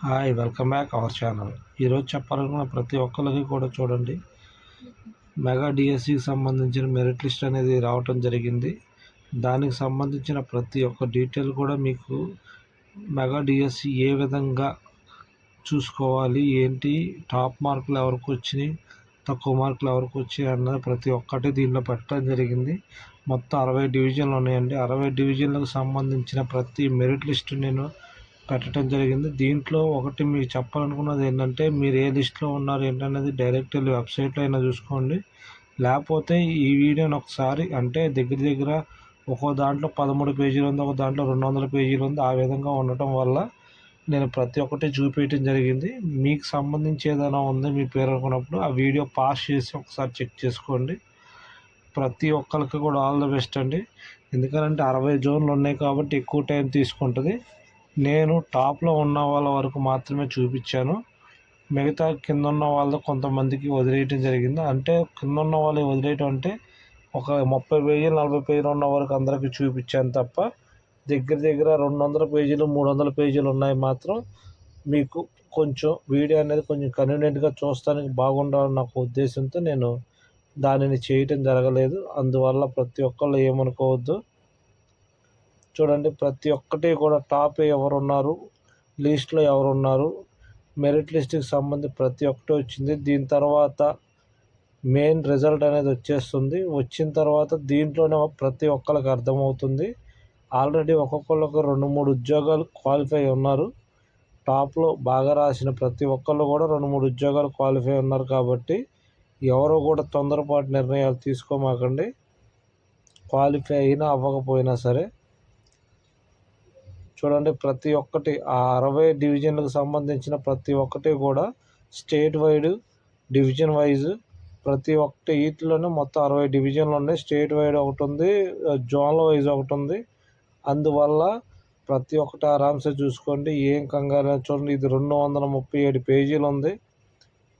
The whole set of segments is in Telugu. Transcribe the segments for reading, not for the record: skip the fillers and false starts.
Hi welcome back our channel. ఈరోజు చెప్పాలనుకున్న ప్రతి ఒక్కరికి కూడా చూడండి, మెగా డిఎస్సికి సంబంధించిన మెరిట్ లిస్ట్ అనేది రావటం జరిగింది. దానికి సంబంధించిన ప్రతి ఒక్క డీటెయిల్ కూడా మీకు మెగా డిఎస్సి ఏ విధంగా చూసుకోవాలి, ఏంటి, టాప్ మార్కులు ఎవరికి వచ్చినాయి, తక్కువ మార్కులు ఎవరికి వచ్చాయి అన్నది ప్రతి ఒక్కటి దీనిలో పెట్టడం జరిగింది. మొత్తం 60 డివిజన్లు ఉన్నాయండి. 60 డివిజన్లకు సంబంధించిన ప్రతి మెరిట్ లిస్ట్ నేను పెట్టడం జరిగింది. దీంట్లో ఒకటి మీకు చెప్పాలనుకున్నది ఏంటంటే, మీరు ఏ లిస్ట్లో ఉన్నారు ఏంటనేది డైరెక్ట్ వెళ్ళి వెబ్సైట్లో అయినా చూసుకోండి. లేకపోతే ఈ వీడియోని ఒకసారి అంటే దగ్గర ఒక్కో దాంట్లో 13 పేజీలు ఉంది, ఒక దాంట్లో 200 పేజీలు ఉంది. ఆ విధంగా ఉండటం వల్ల నేను ప్రతి ఒక్కటి చూపించడం జరిగింది. మీకు సంబంధించి ఏదైనా ఉంది మీ పేరు అనుకున్నప్పుడు ఆ వీడియో పాస్ చేసి ఒకసారి చెక్ చేసుకోండి. ప్రతి ఒక్కరికి కూడా ఆల్ ద బెస్ట్ అండి. ఎందుకంటే 60 జోన్లు ఉన్నాయి కాబట్టి ఎక్కువ టైం తీసుకుంటుంది. నేను టాప్లో ఉన్న వాళ్ళ వరకు మాత్రమే చూపించాను. మిగతా కింద ఉన్న వాళ్ళు కొంతమందికి వదిలేయటం జరిగింది. అంటే కింద ఉన్న వాళ్ళు వదిలేయటం అంటే ఒక 30 పేజీలు 40 పేజీలు ఉన్న వరకు అందరికీ చూపించాను తప్ప దగ్గర 200 పేజీలు 300 పేజీలు ఉన్నాయి మాత్రం మీకు కొంచెం వీడియో అనేది కొంచెం కన్వీనియంట్గా చూస్తానికి బాగుండాలని నాకు ఉద్దేశంతో నేను దానిని చేయటం జరగలేదు. అందువల్ల ప్రతి ఒక్కళ్ళు ఏమనుకోవద్దు. చూడండి, ప్రతి ఒక్కటి కూడా టాప్ ఎవరున్నారు, లిస్ట్లో ఎవరున్నారు, మెరిట్ లిస్ట్కి సంబంధించి ప్రతి ఒక్కటి వచ్చింది. దీని తర్వాత మెయిన్ రిజల్ట్ అనేది వచ్చేస్తుంది. వచ్చిన తర్వాత దీంట్లోనే ప్రతి ఒక్కరికి అర్థమవుతుంది. ఆల్రెడీ ఒక్కొక్కళ్ళకి 2-3 ఉద్యోగాలు క్వాలిఫై ఉన్నారు. టాప్లో బాగా రాసిన ప్రతి ఒక్కళ్ళు కూడా 2-3 ఉద్యోగాలు క్వాలిఫై ఉన్నారు. కాబట్టి ఎవరో కూడా తొందరపాటు నిర్ణయాలు తీసుకోమాకండి. క్వాలిఫై అయినా అవ్వకపోయినా సరే చూడండి, ప్రతి ఒక్కటి ఆ 60 డివిజన్లకు సంబంధించిన ప్రతి ఒక్కటి కూడా స్టేట్ వైడ్, డివిజన్ వైజ్ ప్రతి ఒక్కటి వీటిలోనే మొత్తం 60 డివిజన్లు ఉన్నాయి. స్టేట్ వైడ్ ఒకటి ఉంది, జోన్ల వైజ్ ఒకటి ఉంది. అందువల్ల ప్రతి ఒక్కటి ఆరామ్సే చూసుకోండి. ఏం కంగారు చూడండి, ఇది 237 పేజీలు ఉంది.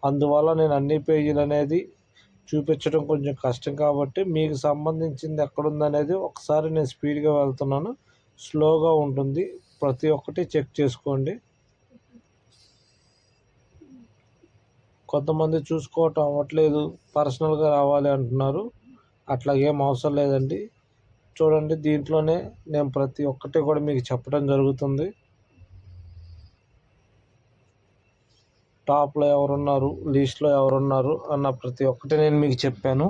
అందువల్ల నేను అన్ని పేజీలు అనేది చూపించడం కొంచెం కష్టం కాబట్టి మీకు సంబంధించింది ఎక్కడుందనేది ఒకసారి నేను స్పీడ్గా వెళ్తున్నాను, స్లోగా ఉంటుంది. ప్రతి ఒక్కటి చెక్ చేసుకోండి. కొంతమంది చూసుకోవటం అవ్వట్లేదు, పర్సనల్గా రావాలి అంటున్నారు. అట్లా ఏం అవసరం లేదండి. చూడండి, దీంట్లోనే నేను ప్రతి ఒక్కటి కూడా మీకు చెప్పడం జరుగుతుంది. టాప్లో ఎవరున్నారు, లిస్ట్లో ఎవరున్నారు అన్న ప్రతి ఒక్కటి నేను మీకు చెప్పాను.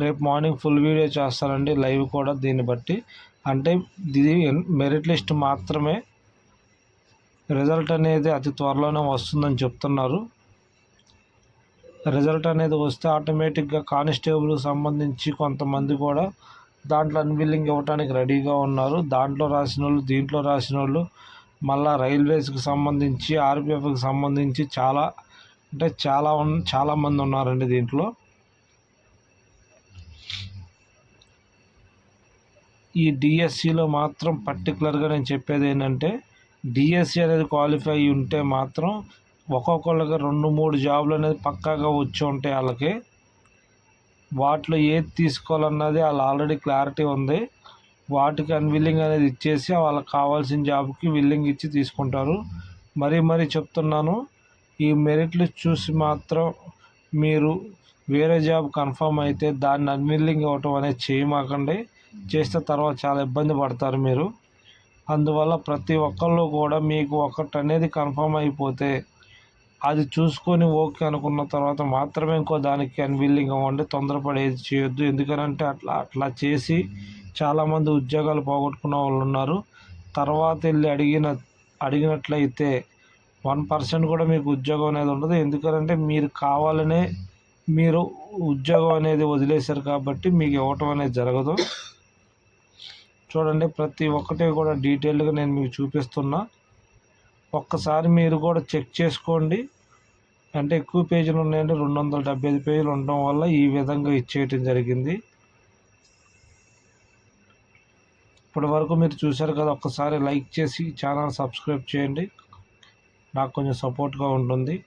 రేపు మార్నింగ్ ఫుల్ వీడియో చేస్తానండి, లైవ్ కూడా. దీన్ని బట్టి అంటే ఇది మెరిట్ లిస్ట్ మాత్రమే, రిజల్ట్ అనేది అతి త్వరలోనే వస్తుందని చెప్తున్నారు. రిజల్ట్ అనేది వస్తే ఆటోమేటిక్గా కానిస్టేబుల్కి సంబంధించి కొంతమంది కూడా దాంట్లో అన్విల్లింగ్ ఇవ్వడానికి రెడీగా ఉన్నారు. దాంట్లో రాసిన వాళ్ళు, దీంట్లో రాసిన వాళ్ళు, మళ్ళీ రైల్వేస్కి సంబంధించి, ఆర్పిఎఫ్కి సంబంధించి చాలామంది ఉన్నారండి దీంట్లో. ఈ డిఎస్సిలో మాత్రం పర్టికులర్గా నేను చెప్పేది ఏంటంటే, డిఎస్సి అనేది క్వాలిఫై ఉంటే మాత్రం ఒక్కొక్కళ్ళకి 2-3 జాబులు అనేది పక్కాగా వచ్చి ఉంటాయి వాళ్ళకి. వాటిలో ఏది తీసుకోవాలన్నది వాళ్ళు ఆల్రెడీ క్లారిటీ ఉంది. వాటికి అన్విల్లింగ్ అనేది ఇచ్చేసి వాళ్ళకి కావాల్సిన జాబ్కి విల్లింగ్ ఇచ్చి తీసుకుంటారు. మరీ చెప్తున్నాను, ఈ మెరిట్ లిస్ట్ చూసి మాత్రం మీరు వేరే జాబ్ కన్ఫర్మ్ అయితే దాన్ని అన్విల్లింగ్ ఇవ్వటం అనేది చేయమాకండి. చేస్తే తర్వాత చాలా ఇబ్బంది పడతారు మీరు. అందువల్ల ప్రతి ఒక్కళ్ళు కూడా మీకు ఒకటి అనేది కన్ఫర్మ్ అయిపోతే అది చూసుకొని ఓకే అనుకున్న తర్వాత మాత్రమే ఇంకో దానికి అన్విల్లింగ్ అవ్వండి. తొందరపడేది చేయొద్దు. ఎందుకంటే అట్లా చేసి చాలామంది ఉద్యోగాలు పోగొట్టుకున్న వాళ్ళు ఉన్నారు. తర్వాత వెళ్ళి అడిగినట్లయితే 1% కూడా మీకు ఉద్యోగం అనేది ఉండదు. ఎందుకంటే మీరు కావాలనే మీరు ఉద్యోగం అనేది వదిలేశారు కాబట్టి మీకు ఇవ్వటం అనేది జరగదు. చూడండి, ప్రతి ఒక్కటి కూడా డీటెయిల్గా నేను మీకు చూపిస్తున్నా. ఒక్కసారి మీరు కూడా చెక్ చేసుకోండి. అంటే ఎక్కువ పేజీలు ఉన్నాయంటే 275 పేజీలు ఉండటం వల్ల ఈ విధంగా ఇచ్చేయటం జరిగింది. ఇప్పటి వరకు మీరు చూశారు కదా, ఒక్కసారి లైక్ చేసి ఛానల్ సబ్స్క్రైబ్ చేయండి, నాకు కొంచెం సపోర్ట్గా ఉంటుంది.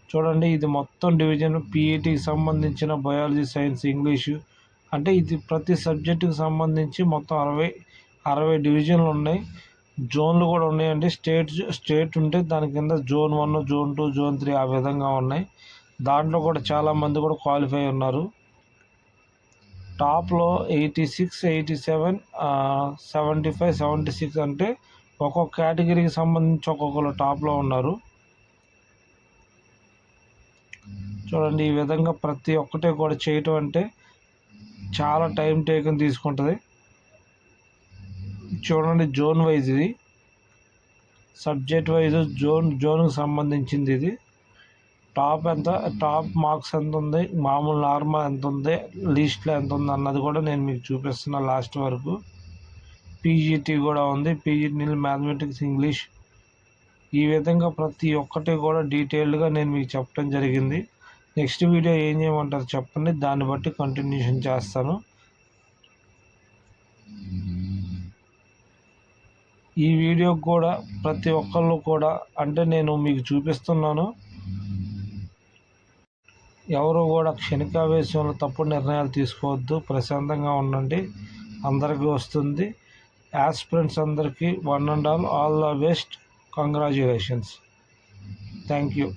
చూడండి, ఇది మొత్తం డివిజన్ పీఈటీకి సంబంధించిన బయాలజీ, సైన్స్, ఇంగ్లీషు అంటే ఇది ప్రతి సబ్జెక్టుకి సంబంధించి మొత్తం 60 డివిజన్లు ఉన్నాయి. జోన్లు కూడా ఉన్నాయండి. స్టేట్ ఉంటే దాని కింద జోన్ 1, జోన్ 2, జోన్ 3 ఆ విధంగా ఉన్నాయి. దాంట్లో కూడా చాలామంది కూడా క్వాలిఫై ఉన్నారు. టాప్లో 86, 87, 75, 76 అంటే ఒక్కొక్క కేటగిరీకి సంబంధించి ఒక్కొక్కరు టాప్లో ఉన్నారు. చూడండి, ఈ విధంగా ప్రతి ఒక్కటి కూడా చేయటం అంటే చాలా టైం టేకన్ తీసుకుంటుంది. చూడండి, జోన్ వైజ్ ఇది, సబ్జెక్ట్ వైజ్ జోన్కి సంబంధించింది ఇది. టాప్ మార్క్స్ ఎంత ఉంది, మామూలు నార్మల్ ఎంత ఉంది, లిస్ట్లో ఎంత ఉంది అన్నది కూడా నేను మీకు చూపిస్తున్నా లాస్ట్ వరకు. పీజీటీ కూడా ఉంది, పీజీటీ మ్యాథమెటిక్స్, ఇంగ్లీష్, ఈ విధంగా ప్రతి ఒక్కటి కూడా డీటెయిల్డ్గా నేను మీకు చెప్పడం జరిగింది. నెక్స్ట్ వీడియో ఏం చేయమంటారు చెప్పండి, దాన్ని బట్టి కంటిన్యూషన్ చేస్తాను. ఈ వీడియో కూడా ప్రతి ఒక్కళ్ళు కూడా అంటే నేను మీకు చూపిస్తున్నాను. ఎవరు కూడా క్షణికావేశంలో తప్పుడు నిర్ణయాలు తీసుకోవద్దు, ప్రశాంతంగా ఉండండి, అందరికీ వస్తుంది. యాస్పిరెంట్స్ అందరికీ one and all the best, congratulations. Thank you.